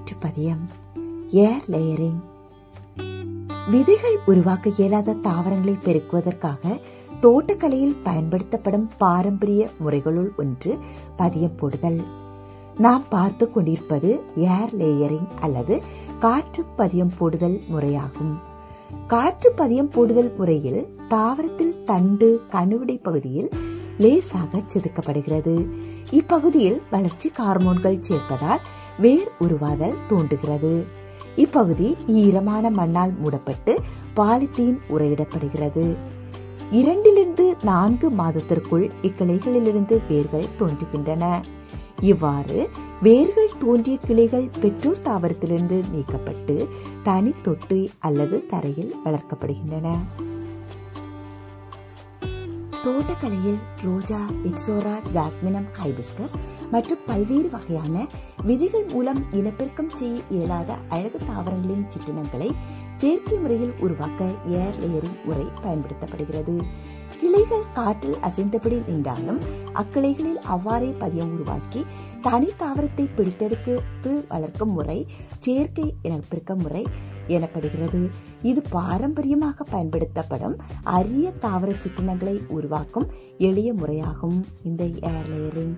காற்றுப்பதியம், ஏர் layering. விதைகள் உருவாக்க இயலாத தாவரங்களை பெருக்குவதற்காக தோட்டக்கலையில் பயன்படுத்தப்படும் பாரம்பரிய முறைகளுள் ஒன்று பதியம் போடுதல். நாம் பார்த்து கொண்டிருப்பது ஏர் லேயரிங் அல்லது காற்று பதியம் போடுதல் முறையாகும். காற்று பதியம் போடுதல் முறையில் தாவரத்தில் தண்டு கணுவிடை பகுதியில் லேசாக செதுக்கப்படுகிறது. இப்பகுதியில் வளர்ச்சி ஹார்மோன்கள் சேர்ப்பதால் வேர் உருவாதல் தூண்டுகிறது. இப்பகுதி ஈரமான மண்ணால் மூடப்பட்டு பாலித்தீன் உரையிடப்படுகிறது. 2 to 4 மாதத்திற்குள் இக்கிளைகளிலிருந்து வேர்கள் தோன்றுகின்றன. இவ்வாறு வேர்கள் தோன்றிய கிளைகள் பெற்றோர் தாவரத்திலிருந்து நீக்கப்பட்டு தனி தொட்டி அல்லது தரையில் வளர்க்கப்படுகின்றன. தோட்டக்கலையில் ரோஜா, எக்ஸோரா, ஜாஸ்மினம், ஹைபிஸ்கஸ் மற்றும் பல்வேறு வகையான விதைகள் மூலம் இனப்பெருக்கம் செய்ய இயலாத அழகு தாவரங்களின் சிற்றினங்களை செயற்கை முறையில் உருவாக்க ஏர் லேயரிங் முறை பயன்படுத்தப்படுகிறது. கிளைகள் காற்றில் அசைந்தபடி நின்றாலும் அக்கிளைகளில் அவ்வாறே பதியம் உருவாக்கி தனி தாவரத்தை பிடித்தெடுத்து வளர்க்கும் முறை செயற்கை இனப்பெருக்க முறை எனப்படுகிறது. இது பாரம்பரியமாக பயன்படுத்தப்படும் அரிய தாவர சிற்றினங்களை உருவாக்கும் எளிய முறையாகும். இந்த ஏர் லேயரிங்